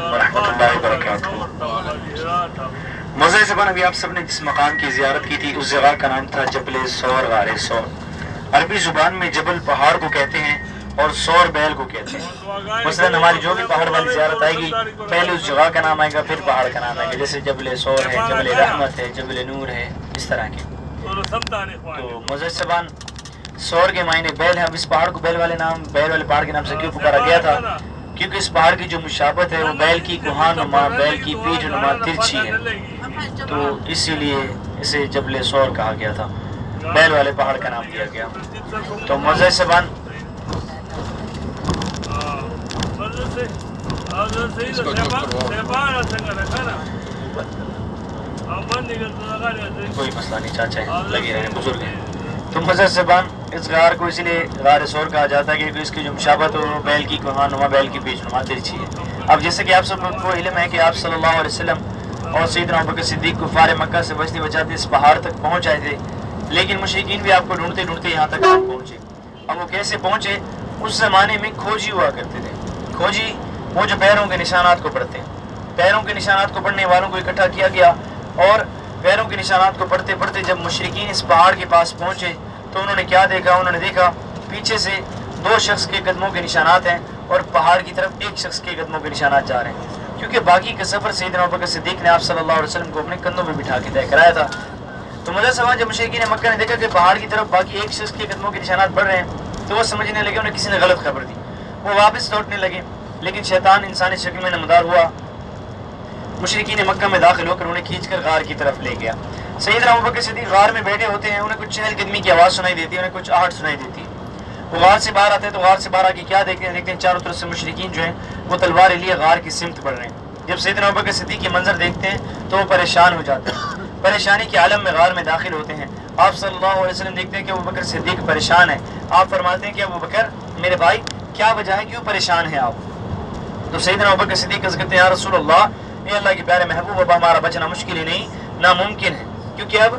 ورحمۃ اللہ وبرکاتہ۔ معزز زبان، ابھی آپ سب نے جس مقام کی زیارت کی تھی اس جگہ کا نام تھا جبل سور، غار سور۔ عربی زبان میں جبل پہاڑ کو کہتے ہیں اور سور بیل کو کہتے ہیں۔ مثلاً ہماری جو بھی پہاڑ والی زیارت آئے گی پہلے اس جگہ کا نام آئے گا پھر پہاڑ کا نام آئے گا، جیسے جبل سور ہے، جبل رحمت ہے، جبل نور ہے، اس طرح کے۔ تو معزز زبان، سور کے معنی بیل ہے۔ اب اس پہاڑ کو بیل والے پہاڑ کے نام سے کیوں پکارا گیا تھا؟ کیونکہ اس پہاڑ کی جو مشابت ہے وہ بیل کی کوہان نما، بیل کی پیٹھ نما ترچھی ہے، تو اسی لیے اسے جبل سور کہا گیا تھا، بیل والے پہاڑ کا نام دیا گیا۔ تو معزز زبان، کوئی مسئلہ نہیں، چاچا ہے، لگے رہے، بزرگ ہیں۔ تو معزز زبان، اس غار کو اسی لیے غار سور کہا جاتا ہے کیونکہ اس کی جو مشابت ہے وہ بیل کی کوہان نما، بیل کی پیچھ نما ترچھی ہے۔ اب جیسے کہ آپ سب کو علم ہے کہ آپ صلی اللہ علیہ وسلم اور سیدنا ابوبکر صدیق کفار مکہ سے بچتے بچاتے اس پہاڑ تک پہنچ آئے تھے، لیکن مشرکین بھی آپ کو ڈھونڈتے ڈھونڈتے یہاں تک پہنچے۔ اب وہ کیسے پہنچے؟ اس زمانے میں کھوجی ہوا کرتے تھے۔ کھوجی وہ جو پیروں کے نشانات کو پڑھتے ہیں، پیروں کے نشانات کو پڑھنے والوں کو اکٹھا کیا گیا، اور پیروں کے نشانات کو پڑھتے پڑھتے جب مشرکین اس پہاڑ کے پاس پہنچے تو انہوں نے کیا دیکھا؟ انہوں نے دیکھا پیچھے سے دو شخص کے قدموں کے نشانات ہیں اور پہاڑ کی طرف ایک شخص کے قدموں کے نشانات جا رہے ہیں، کیونکہ باقی کا سفر سیدنا ابوبکر صدیق نے آپ صلی اللہ علیہ وسلم کو اپنے کندھوں میں بٹھا کے طے کرایا تھا۔ تو مجھے سوال، جب مشرکین مکہ نے دیکھا کہ پہاڑ کی طرف باقی ایک شخص کے قدموں کے نشانات بڑھ رہے ہیں تو وہ سمجھنے لگے انہیں کسی نے غلط خبر دی، وہ واپس لوٹنے لگے، لیکن شیطان انسانی شکل میں نمودار ہوا، مشرکین مکہ میں داخل ہو کر انہیں کھینچ کر غار کی طرف لے گیا۔ سیدنا ابوبکر صدیق غار میں بیٹھے ہوتے ہیں، انہیں کچھ چہل قدمی کی آواز سنائی دیتی ہے، انہیں کچھ آہٹ سنائی دیتی ہے۔ وہ غار سے باہر آتے ہیں تو غار سے باہر آ کے کیا دیکھتے ہیں چاروں طرف سے مشرکین جو ہیں وہ تلواریں لیے غار کی سمت بڑھ رہے ہیں۔ جب سیدنا ابوبکر صدیق کے منظر دیکھتے ہیں تو وہ پریشان ہو جاتے ہیں، پریشانی کے عالم میں غار میں داخل ہوتے ہیں۔ آپ صلی اللہ علیہ وسلم دیکھتے ہیں کہ ابوبکر صدیق پریشان ہے۔ آپ فرماتے ہیں کہ ابوبکر میرے بھائی کیا وجہ ہے، کیوں پریشان ہیں آپ؟ تو سیدنا ابوبکر صدیق عرض کرتے ہیں یا رسول اللہ، اے اللہ کے پیارے محبوب، اب ہمارا بچنا مشکل ہی نہیں ناممکن ہے، کیونکہ اب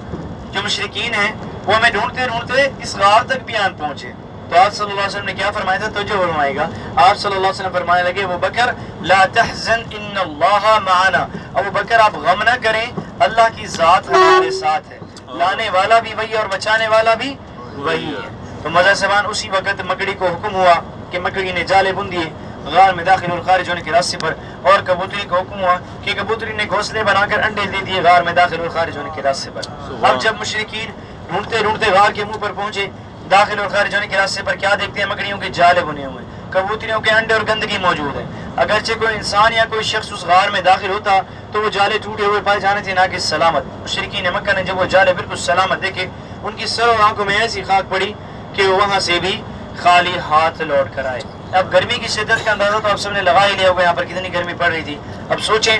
جو مشرکین ہیں وہ ہمیں ڈھونڈتے ڈھونڈتے اس غار تک بھی آن پہنچے۔ تو آپ صلی اللہ علیہ وسلم نے کیا فرمایا تھا؟ توجہ فرمائے گا، آپ صلی اللہ علیہ وسلم فرمانے لگے ابوبکر لا تحزن ان اللہ معنا، ابوبکر آپ غم نہ کریں، اللہ کی ذات ہمارے ساتھ ہے، لانے والا بھی وہی اور بچانے والا بھی وہی ہے۔ تو مزہ سبان، اسی وقت مکڑی کو حکم ہوا کہ مکڑی نے جالے بن دیے غار میں داخل اور خارج ہونے کے راستے پر، اور کبوتری کو حکم ہوا کہ کبوتری نے گھونسلے بنا کر انڈے دے دیے غار میں داخل اور خارج ہونے کے راستے پر۔ اب جب مشرکین ڈھونڈتے ڈھونڈتے غار کے منہ پر پہنچے، داخل اور خارج ہونے کے راستے پر کیا دیکھتے ہیں؟ مکڑیوں کے جالے بنے ہوئے، کبوتریوں کے انڈے اور گندگی موجود ہے۔ اگرچہ کوئی انسان یا کوئی شخص اس غار میں داخل ہوتا تو وہ جالے ٹوٹے ہوئے پائے جانے تھے، نہ کہ سلامت۔ مشرکین مکہ نے جب وہ جالے بالکل سلامت دیکھے، ان کی سر اور آنکھوں میں ایسی خاک پڑی کہ وہ وہاں سے بھی خالی ہاتھ لوٹ کر آئے۔ اب گرمی کی شدت کا اندازہ تو آپ سب نے لگا ہی لیا ہوگا، یہاں پر کتنی گرمی پڑ رہی تھی۔ اب سوچیں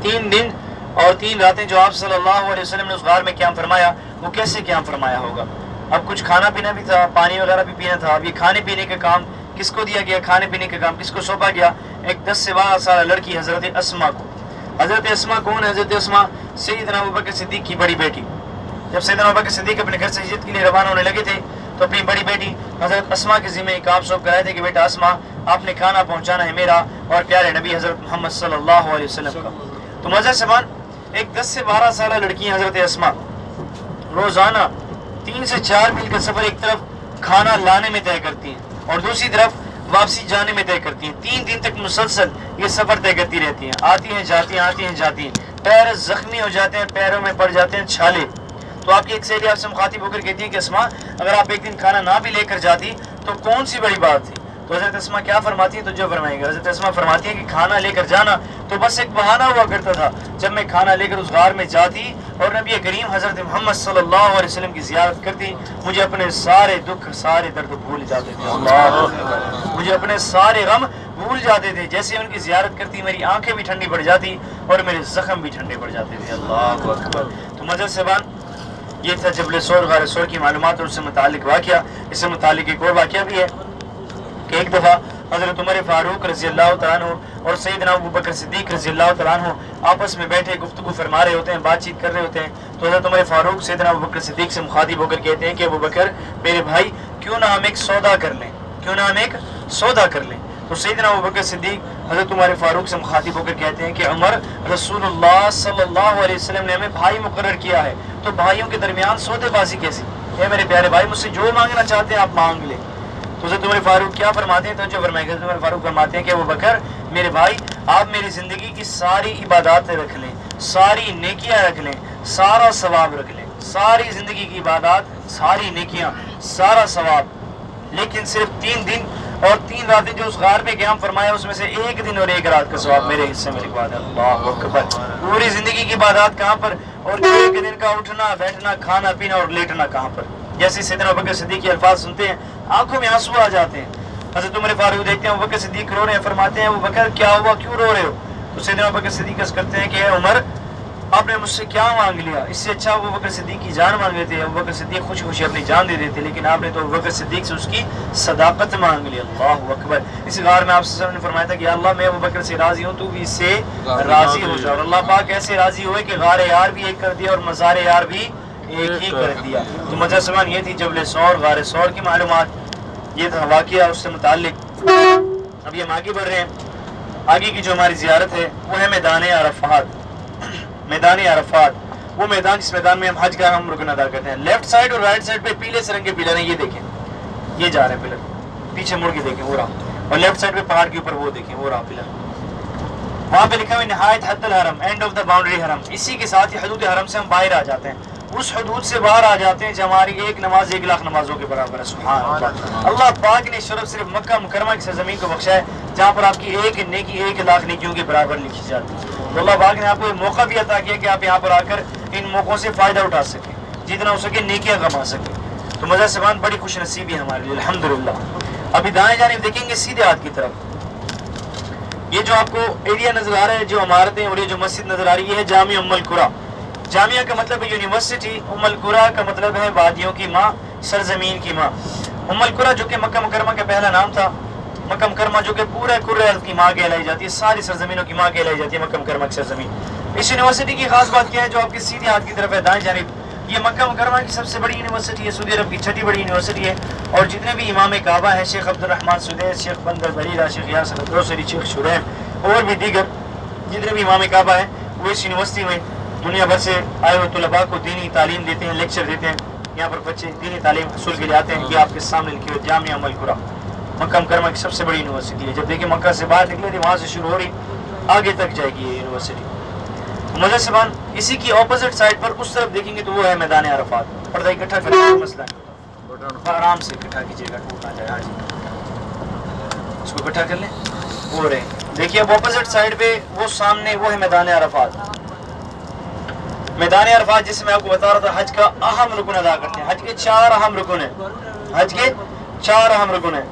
3 دن اور 3 راتیں جو آپ صلی اللہ علیہ وسلم نے اس غار میں قیام فرمایا، وہ کیسے قیام فرمایا ہوگا؟ اب کچھ کھانا پینا بھی تھا، پانی وغیرہ بھی پینا تھا۔ اب یہ کھانے پینے کا کام کس کو دیا گیا؟ کھانے پینے کا کام کس کو سونپا گیا؟ ایک 10 سے 12 سالہ لڑکی حضرت اسما کو۔ حضرت اسما کون ہے؟ حضرت اسما سیدنا ابوبکر صدیق کی بڑی بیٹی۔ جب سیدنا ابوبکر صدیق اپنے گھر سے ہجرت کے لیے روانہ ہونے لگے تھے تو اپنی بڑی بیٹی حضرت اسما کے ذمہ ایک کام سونپ کر آئے تھے کہ بیٹا اسما، آپ نے کھانا پہنچانا ہے میرا اور پیارے نبی حضرت محمد صلی اللہ علیہ وسلم کا۔ تو مزہ سبان، ایک 10 سے 12 سالہ لڑکی حضرت اسما روزانہ 3 سے 4 میل کا سفر ایک طرف کھانا لانے میں طے کرتی ہیں اور دوسری طرف واپسی جانے میں طے کرتی ہیں۔ 3 دن تک مسلسل یہ سفر طے کرتی رہتی ہیں، آتی ہیں جاتی ہیں، آتی ہیں جاتی ہیں، پیر زخمی ہو جاتے ہیں، پیروں میں پڑ جاتے ہیں چھالے۔ تو آپ کی ایک سہیلی آپ سے مخاطب ہو کر کہتی ہے کہ اسما، اگر آپ ایک دن کھانا نہ بھی لے کر جاتی تو کون سی بڑی بات تھی؟ تو حضرت اسما کیا فرماتی ہے؟ تو جو فرمائیں گے، حضرت اسما فرماتی ہے کہ کھانا لے کر جانا تو بس ایک بہانہ ہوا کرتا تھا۔ جب میں کھانا لے کر اس غار میں جاتی اور نبی کریم حضرت محمد صلی اللہ علیہ وسلم کی زیارت کرتی، مجھے اپنے سارے دکھ سارے درد بھول جاتے تھے، مجھے اپنے سارے غم بھول جاتے تھے۔ جیسے ان کی زیارت کرتی میری آنکھیں بھی ٹھنڈی پڑ جاتی اور میرے زخم بھی ٹھنڈے پڑ جاتے تھے۔ اللہ اکبر۔ تو مجھد صاحبان، یہ تھا جبل سور، غار سور کی معلومات اور اس سے متعلق واقعہ۔ اس سے متعلق ایک اور واقعہ بھی ہے کہ ایک دفعہ حضرت عمر فاروق رضی اللہ تعالیٰ عنہ اور سیدنا ابوبکر صدیق رضی اللہ تعالیٰ عنہ آپس میں بیٹھے گفتگو فرما رہے ہوتے ہیں، بات چیت کر رہے ہوتے ہیں۔ تو حضرت عمر فاروق سیدنا ابوبکر صدیق سے مخاطب ہو کر کہتے ہیں کہ ابوبکر میرے بھائی، کیوں نہ ہم ایک سودا کر لیں، کیوں نہ ہم ایک سودا کر لیں۔ تو تو سیدنا ابوبکر صدیق حضرت عمر فاروق سے مخاطب ہو کر کہتے ہیں کہ عمر، رسول اللہ صلی اللہ علیہ وسلم نے ہمیں بھائی مقرر کیا ہے، تو بھائیوں کے درمیان سودے بازی کیسی؟ اے میرے پیارے بھائی، مجھ سے جو مانگنا چاہتے ہیں آپ مانگ لیں۔ تو حضرت عمر فاروق کیا فرماتے ہیں؟ تو جو فرمائے حضرت عمر فاروق فرماتے ہیں کہ ابوبکر میرے بھائی، آپ میری زندگی کی ساری عبادات رکھ لیں، ساری نیکیاں رکھ لیں، سارا ثواب رکھ لیں، ساری زندگی کی عبادات، ساری نیکیاں، سارا ثواب، لیکن صرف 3 دن اور 3 راتیں جو اس غار میں قیام فرمایا، اس میں سے 1 دن اور 1 رات کا ثواب میرے حصے میں لکھوا دیں۔ اللہ اکبر۔ پوری زندگی کی عبادات کہاں پر، اور 1 دن کا اٹھنا بیٹھنا کھانا پینا اور لیٹنا کہاں پر؟ جیسے سیدنا ابوبکر صدیق کے الفاظ سنتے ہیں آنکھوں میں آنسو آ جاتے ہیں۔ حضرت عمر فاروق دیکھتے ہیں ابوبکر صدیق رو رہے ہیں، فرماتے ہیں ابوبکر کیا ہوا، کیوں رو رہے ہو؟ تو سیدنا ابوبکر صدیق عرض کرتے ہیں کہ اے عمر، آپ نے مجھ سے کیا مانگ لیا؟ اس سے اچھا ابوبکر صدیق کی جان مانگ لیتے، ابوبکر صدیق خوشی خوشی اپنی جان دے دیتے، لیکن آپ نے تو ابوبکر صدیق سے اس کی صداقت مانگ لی۔ اللہ اکبر۔ اس غار میں آپ صلی اللہ علیہ وسلم نے فرمایا تھا کہ یا اللہ میں ابوبکر سے راضی ہوں، تو بھی اس سے راضی ہو جا، اور اللہ پاک ایسے راضی ہوئے کہ غار یار بھی ایک کر دیا اور مزار یار بھی ایک ہی کر دیا۔ تو مزہ سمان یہ تھی جبل ثور، غار ثور کی معلومات، یہ تھا واقعہ اس سے متعلق۔ اب یہ ہم آگے بڑھ رہے ہیں، آگے کی جو ہماری زیارت ہے وہ ہے میدان عرفات۔ میدان عرفات وہ میدان جس میدان میں ہم حج کا ہم رکن ادا کرتے ہیں۔ لیفٹ سائڈ اور رائٹ سائڈ پہ پیلے سے رنگ کے پلر ہیں، یہ دیکھیں، یہ جا رہے ہیں پلر، پیچھے مڑ کے دیکھیں وہ رہا، اور لیفٹ سائڈ پہ پہاڑ کے اوپر وہ دیکھیں وہ رہا پلر، وہاں پہ لکھا ہوا ہے نہایت حد الحرم، اینڈ آف دا باؤنڈری حرم۔ اسی کے ساتھ ہی حدود حرم سے ہم باہر آ جاتے ہیں، اس حدود سے باہر آ جاتے ہیں جو ہماری ایک نماز 1 لاکھ نمازوں کے برابر ہے۔ سبحان اللہ۔ اللہ پاک نے شرف صرف مکہ مکرمہ کی سرزمین کو بخشا ہے جہاں پر آپ کی ایک نیکی 1 لاکھ نیکیوں کے برابر لکھی جاتی ہے۔ تو اللہ پاک نے آپ کو یہ موقع بھی عطا کیا کہ آپ یہاں پر آ کر ان موقعوں سے فائدہ اٹھا سکیں، جتنا ہو سکے نیکیاں کما سکیں۔ تو مزہ سبحان بڑی خوش نصیبی ہے ہمارے لیے الحمدللہ۔ ابھی دائیں جانب دیکھیں گے سیدھے ہاتھ کی طرف، یہ جو آپ کو ایریا نظر آ رہا ہے، جو عمارتیں اور یہ جو مسجد نظر آ رہی ہے، یہ ہے جامعہ ام القریٰ۔ جامعہ کا مطلب ہے یونیورسٹی، ام القریٰ کا مطلب ہے وادیوں کی ماں، سرزمین کی ماں۔ ام القریٰ جو کہ مکہ مکرمہ کا پہلا نام تھا، مکہ مکرمہ جو کہ پورے کرۂ ارض کی ماں کہلائی جاتی ہے، ساری سرزمینوں کی ماں کہلائی جاتی ہے مکہ مکرمہ کی سرزمین۔ اس یونیورسٹی کی خاص بات کیا ہے جو آپ کے سیدھے ہاتھ کی طرف ہے دائیں جانب، یہ مکہ مکرمہ کی سب سے بڑی یونیورسٹی ہے، سعودی عرب کی 6ٹھی بڑی یونیورسٹی ہے، اور جتنے بھی امام کعبہ ہیں، شیخ عبد الرحمن سدیس، شیخ بندر بریرہ، شیخ یاسر الدوسری، شیخ شریم اور بھی دیگر جتنے بھی امام کعبہ ہیں، وہ اس یونیورسٹی میں دنیا بھر سے آئے ہوئے طلباء کو دینی تعلیم دیتے ہیں، لیکچر دیتے ہیں۔ یہاں پر بچے دینی تعلیم حصول کے لیے آتے ہیں۔ یہ آپ کے سامنے لکھی ہوئی جامعہ ام القریٰ مکہ مکرمہ کی سب سے بڑی یونیورسٹی ہے۔ جب دیکھیں مکہ سے باہر نکلے تھے وہاں سے شروع ہو رہی، آگے تک جائے گی یہ یونیورسٹی۔ مزہ سبحان اسی کی اپوزٹ سائڈ پر اس طرف دیکھیں گے تو وہ ہے میدان عرفات۔ پردہ اکٹھا کریں گے، مسئلہ ہے، آرام سے اکٹھا کیجیے گا، ٹوٹ نہ جائے۔ ہاں جی، اس کو اکٹھا کر لیں، وہ رہے۔ دیکھیے اب اپوزٹ سائڈ پہ وہ سامنے وہ ہے میدان عرفات۔ میدان عرفات جس میں آپ کو بتا رہا تھا حج کا اہم رکن ادا کرتے ہیں۔ حج کے 4 اہم رکن ہیں، حج کے 4 اہم رکن ہیں۔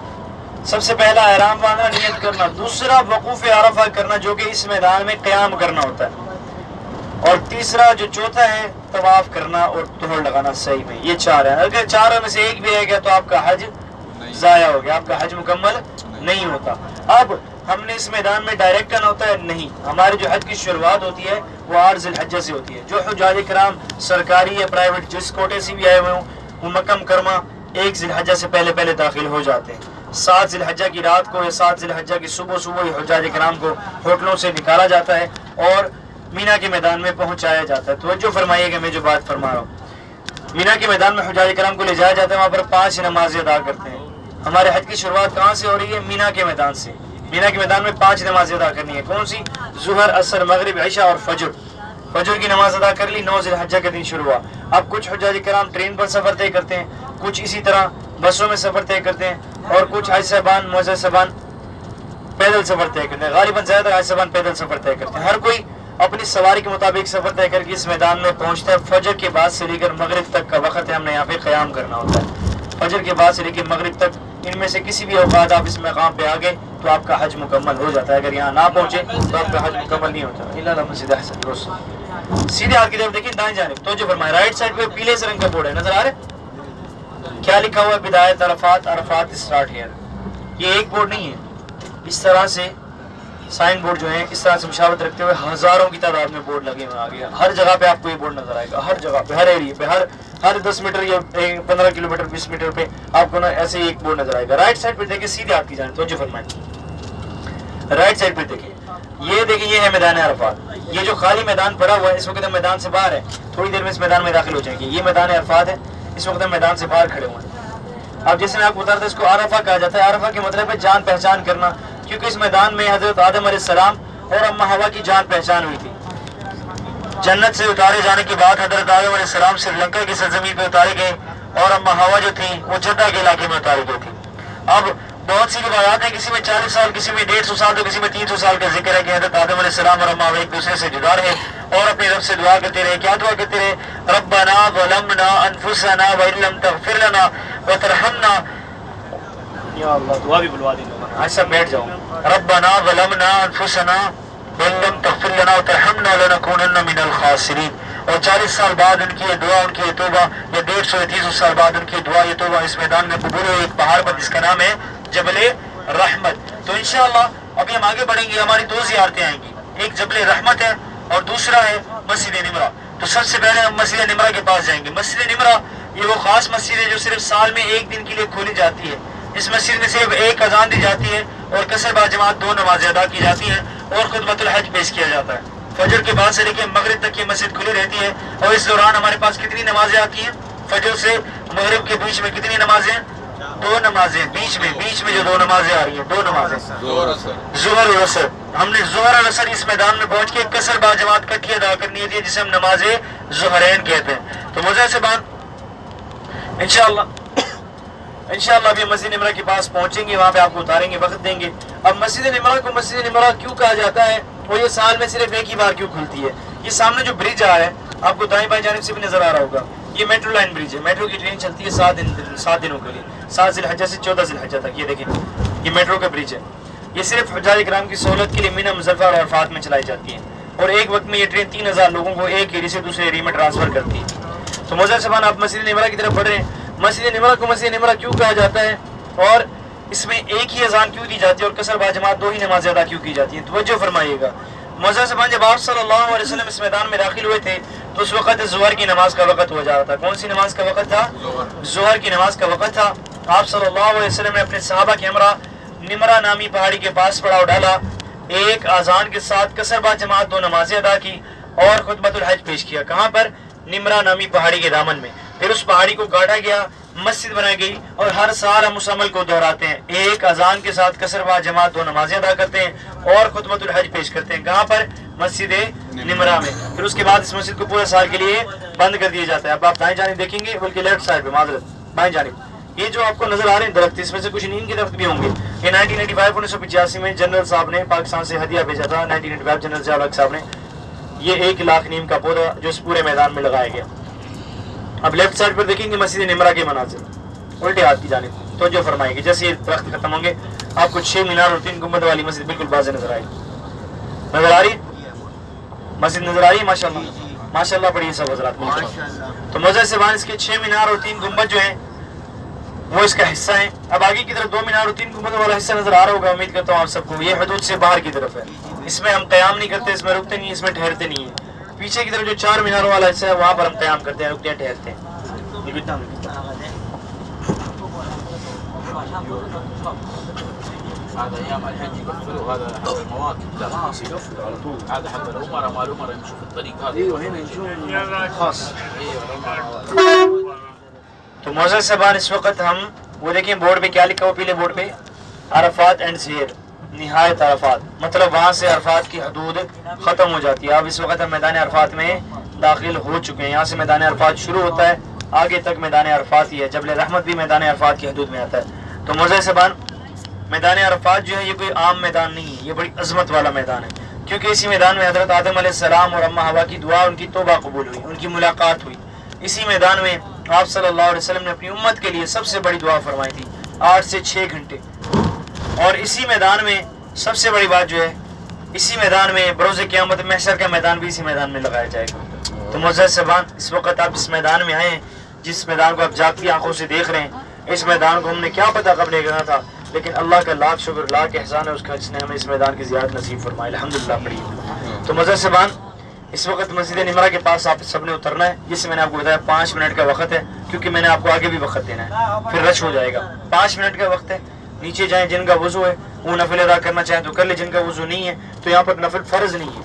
سب سے پہلا احرام باندھنا، نیت کرنا، دوسرا وقوف عرفہ کرنا جو کہ اس میدان میں قیام کرنا ہوتا ہے، اور تیسرا جو چوتھا ہے طواف کرنا اور دوڑ لگانا صحیح میں۔ یہ 4 ہیں، اگر 4 میں سے ایک بھی رہ گیا تو آپ کا حج ضائع ہو گیا، آپ کا حج مکمل نہیں ہوتا۔ اب ہم نے اس میدان میں ڈائریکٹ کرنا ہوتا ہے نہیں، ہماری جو حج کی شروعات ہوتی ہے وہ 8 ذی الحجہ سے ہوتی ہے۔ جو حجاج کرام سرکاری یا پرائیویٹ جس کوٹے سے بھی آئے ہوئے ہوں وہ مکہ مکرمہ 1 ذی الحجہ سے پہلے داخل ہو جاتے ہیں۔ 7 ذی الحجہ کی رات کو یا 7 ذی الحجہ کی صبح یہ حجاج کرام کو ہوٹلوں سے نکالا جاتا ہے اور مینا کے میدان میں پہنچایا جاتا ہے۔ توجہ فرمائیے گا میں جو بات فرما رہا ہوں، مینا کے میدان میں حجاج کرام کو لے جایا جاتا ہے، وہاں پر 5 نمازیں ادا کرتے ہیں۔ ہمارے حج کی شروعات کہاں سے ہو رہی ہے؟ مینا کے میدان سے۔ مینا کے میدان میں 5 نمازیں ادا کرنی ہے، کون سی؟ ظہر، عصر، مغرب، عشاء اور فجر۔ فجر کی نماز ادا کر لی، 9 ذی الحجہ کے دن شروع ہوا۔ اب کچھ حجاج کرام ٹرین پر سفر طے کرتے ہیں، کچھ اسی طرح بسوں میں سفر طے کرتے ہیں، اور کچھ حج صاحبان معزز صاحبان پیدل سفر طے کرتے ہیں۔ غالباً زیادہ تر حج صاحبان پیدل سفر طے کرتے ہیں۔ ہر کوئی اپنی سواری کے مطابق سفر طے کر کے اس میدان میں پہنچتا ہے۔ فجر کے بعد سے لے کر مغرب تک کا وقت ہے، ہم نے یہاں پہ قیام کرنا ہوتا ہے۔ فجر کے بعد سے لے کے مغرب تک ان میں سے کسی بھی اوقات آپ اس مقام پہ آ گئے تو آپ کا حج مکمل ہو جاتا ہے، اگر یہاں نہ پہنچے تو آپ کا حج مکمل نہیں ہوتا۔ اللہ مسجد احسن درست۔ سیدھے ہاتھ کی طرف دیکھیں دائیں جانب، توجہ فرمائیں، رائٹ سائڈ پہ پیلے سے رنگ کا بورڈ ہے، نظر آ رہا ہے؟ کیا لکھا ہوا ہے؟ بدایت عرفات، عرفات اسٹارٹ ہیئر۔ یہ ایک بورڈ نہیں ہے، اس طرح سے سائن بورڈ جو ہیں اس طرح سے مشابہت رکھتے ہوئے ہزاروں کی تعداد میں بورڈ لگے ہوئے آگے، ہر جگہ پہ آپ کو یہ بورڈ نظر آئے گا، ہر جگہ پہ، ہر ایریے پہ، ہر 10 میٹر یا 15 کلومیٹر 20 میٹر پہ آپ کو نا ایسے ہی ایک بورڈ نظر آئے گا۔ رائٹ سائڈ پہ دیکھیں سیدھے ہاتھ کی جانب، توجہ فرمائیں، رائٹ سائڈ پہ دیکھیں، یہ دیکھیں یہ ہے میدان عرفات، یہ جو خالی میدان پڑا ہوا ہے اس وقت ہم میدان سے باہر ہے، تھوڑی دیر میں اس میدان میں داخل ہو جائیں گے، یہ میدان عرفات ہے، اس وقت ہم میدان سے باہر کھڑے ہوئے ہیں۔ اب جیسے میں آپ کو بتا رہا تھا اس کو عرفہ کہا جاتا ہے، عرفہ کے مطلب ہے جان پہچان کرنا، کیونکہ اس میدان میں حضرت آدم علیہ السلام اور اماں حوا کی جان پہچان ہوئی تھی۔ جنت سے اتارے جانے کے بعد حضرت آدم علیہ السلام سری لنکا کی سرزمین پہ اتارے گئے اور اماں حوا جو تھی وہ جدہ کے علاقے میں اتاری گئی تھی۔ اب بہت سی روایات ہیں، کسی میں 40 سال، کسی میں 150 سال، تو کسی میں 300 سال کا ذکر ہے کہ حضرت آدم علیہ السلام اور اماں حوا ایک دوسرے سے جدا رہے اور اپنے رب سے دعا کرتے رہے۔ کیا دعا کرتے رہے؟ ربنا ظلمنا انفسنا وان لم تغفر لنا وترحمنا، یا اللہ دعا بھی بلوا دیں لوگوں نے، ایسا بیٹھ جاؤ، ربنا ظلمنا انفسنا وان لم تغفر لنا وترحمنا لنکونن من الخاسرین۔ اور 40 سال بعد ان کی یہ دعا، ان کی یہ توبہ، یا 150 یا 300 سال بعد ان کی دعا یہ توبہ اس میدان میں قبول ہوئی، ایک پہاڑ پر جس کا نام ہے جبل رحمت۔ تو انشاءاللہ ابھی ہم آگے بڑھیں گے، ہماری 2 زیارتیں آئیں گی، ایک جبل رحمت ہے اور دوسرا ہے مسجد نمرہ۔ تو سب سے پہلے ہم مسجد نمرہ کے پاس جائیں گے۔ مسجد نمرہ یہ وہ خاص مسجد ہے جو صرف سال میں 1 دن کے لیے کھولی جاتی ہے۔ اس مسجد میں صرف 1 اذان دی جاتی ہے اور کثر با جماعت 2 نمازیں ادا کی جاتی ہیں اور خطبۃ الحج پیش کیا جاتا ہے۔ فجر کے بعد سے لے کے مغرب تک یہ مسجد کھلی رہتی ہے، اور اس دوران ہمارے پاس کتنی نمازیں آتی ہیں؟ فجر سے مغرب کے بیچ میں کتنی نمازیں؟ 2 نمازیں، بیچ میں جو 2 نمازیں آ رہی ہیں، 2 نمازیں، ظہر اور عصر۔ ہم نے ظہر اور عصر اس میدان میں پہنچ کے کثر با جماعت کٹھی ادا کرنی ہے، جسے ہم نماز ظہرین کہتے ہیں۔ تو مزے سے بات انشاءاللہ ابھی مسجد نمرہ کے پاس پہنچیں گے، وہاں پہ آپ کو اتاریں گے، وقت دیں گے۔ اب مسجد نمرہ کو مسجد نمرہ کیوں کہا جاتا ہے، وہ یہ سال میں صرف 1 ہی بار کیوں کھلتی ہے؟ یہ سامنے جو برج آ رہا ہے آپ کو دائیں بائیں جانب سے بھی نظر آ رہا ہوگا، یہ میٹرو لائن برج ہے، میٹرو کی ٹرین چلتی ہے 7 دنوں کے لیے، 7 ذی الحجہ سے 14 ذی الحجہ تک۔ یہ دیکھیں یہ میٹرو کا برج ہے، یہ صرف حجاج کرام کی سہولت کے لیے مینا، مزدلفہ اور عرفات میں چلائی جاتی ہے، اور ایک وقت میں یہ ٹرین 3000 لوگوں کو ایک ایریا سے دوسرے ایریا میں ٹرانسفر کرتی ہے۔ تو موزہ صاحبان آپ مسجد نمرہ کی طرف بڑھ رہے ہیں۔ مسجد نمرہ کو مسجد نمرہ کیوں کہا جاتا ہے، اور اس میں 1 ہی اذان کیوں دی جاتی ہے اور کثر با جماعت 2 ہی نمازیں ادا کیوں کی جاتی ہیں؟ توجہ فرمائیے گا موزہ صاحبان، جب آپ صلی اللہ علیہ وسلم اس میدان میں داخل ہوئے تھے تو اس وقت ظہر کی نماز کا وقت ہو جا رہا تھا۔ کون سی نماز کا وقت تھا؟ ظہر کی نماز کا وقت تھا۔ آپ صلی اللہ علیہ وسلم نے اپنے صحابہ کے ہمراہ نمرہ نامی پہاڑی کے پاس پڑاؤ ڈالا، 1 اذان کے ساتھ کثر با جماعت 2 نمازیں ادا کی اور خطبۃ الحج پیش کیا۔ کہاں پر؟ نمرہ نامی پہاڑی کے دامن میں۔ پھر اس پہاڑی کو کاٹا گیا، مسجد بنائی گئی، اور ہر سال ہم اس عمل کو دہراتے ہیں، 1 اذان کے ساتھ کثر با جماعت 2 نمازیں ادا کرتے ہیں اور خطبۃ الحج پیش کرتے ہیں۔ کہاں پر؟ مسجد نمرہ میں۔ پھر اس کے بعد اس مسجد کو پورے سال کے لیے بند کر دیا جاتا ہے۔ اب آپ دائیں جانب دیکھیں گے، بلکہ لیفٹ سائڈ پہ، معذرت بائیں جانب، یہ جو آپ کو نظر آ رہے ہیں درخت، اس میں سے کچھ نیم کے درخت بھی ہوں گے۔ یہ 1985 میں جنرل صاحب نے پاکستان سے ہدیہ بھیجا تھا، 1985 جنرل ضیاء صاحب نے، یہ 1 لاکھ نیم کا پودا جو اس پورے میدان میں لگایا گیا۔ اب لیفٹ سائڈ پر دیکھیں گے مسجد نمرہ کے مناظر، الٹے ہاتھ کی جانب توجہ فرمائیں گے۔ جیسے یہ درخت ختم ہوں گے آپ کو 6 مینار اور 3 گنبد والی مسجد بالکل واضح نظر آئے گی۔ نظر آ رہی مسجد؟ نظر آ رہی ہے؟ ماشاء اللہ پڑھیے سب حضرات۔ تو مسجد سے اس کے 6 مینار اور 3 گنبد جو ہیں وہ اس کا حصہ ہیں۔ اب آگے کی طرف 2 مینار اور 3 گنبد والا حصہ نظر آ رہا ہوگا، امید کرتا ہوں آپ سب کو۔ یہ حدود سے باہر کی طرف ہے، اس میں ہم قیام نہیں کرتے، اس میں رکتے نہیں، اس میں ٹھہرتے نہیں ہیں۔ پیچھے کی طرف جو 4 میناروں والا حصہ ہے وہاں پر ہم قیام کرتے ہیں، رکتے ہیں، ٹھہرتے ہیں۔ هذا ايام الحج يقفلوا هذا المواقف، لا خلاص يقفلوا على طول. هذا حق العمراء، ما العمراء يمشوا في الطريق هذا. ايوه هنا يمشون خاص. تو معزز صاحبان اس وقت ہم وہ دیکھیں بورڈ پہ کیا لکھا ہوا، پیلے بورڈ پہ عرفات اینڈ زیر، نہایت عرفات، مطلب وہاں سے عرفات کی حدود ختم ہو جاتی ہے۔ اب اس وقت ہم میدان عرفات میں داخل ہو چکے ہیں، یہاں سے میدان عرفات شروع ہوتا ہے، آگے تک میدان عرفات ہی ہے۔ جبل رحمت بھی میدان عرفات کی حدود میں آتا ہے۔ تو معزز صاحبان میدان عرفات جو ہے یہ کوئی عام میدان نہیں ہے، یہ بڑی عظمت والا میدان ہے، کیونکہ اسی میدان میں حضرت آدم علیہ السلام اور اماں حوا کی دعا، ان کی توبہ قبول ہوئی، ان کی ملاقات ہوئی۔ اسی میدان میں آپ صلی اللہ علیہ وسلم نے اپنی امت کے لیے سب سے بڑی دعا فرمائی تھی، 8 سے 6 گھنٹے۔ اور اسی میدان میں سب سے بڑی بات جو ہے، اسی میدان میں بروز قیامت محشر کا میدان بھی اسی میدان میں لگایا جائے گا۔ تو معزز صاحبان اس وقت آپ اس میدان میں آئے ہیں، جس میدان کو آپ جاگتی آنکھوں سے دیکھ رہے ہیں، اس میدان کو ہم نے کیا پتا کب لے گیا تھا، لیکن اللہ کا لاکھ شکر لاکھ احسان ہے اس کا، جس نے ہمیں اس میدان کی زیارت نصیب فرمائی، الحمدللہ پڑھیے۔ تو معزز صاحبان اس وقت مسجد نمرہ کے پاس آپ سب نے اترنا ہے، جس سے میں نے آپ کو بتایا 5 منٹ کا وقت ہے، کیونکہ میں نے آپ کو آگے بھی وقت دینا ہے، پھر رش ہو جائے گا۔ 5 منٹ کا وقت ہے، نیچے جائیں جن کا وضو ہے وہ نفل ادا کرنا چاہیں تو کر لے، جن کا وضو نہیں ہے تو یہاں پر نفل فرض نہیں ہے.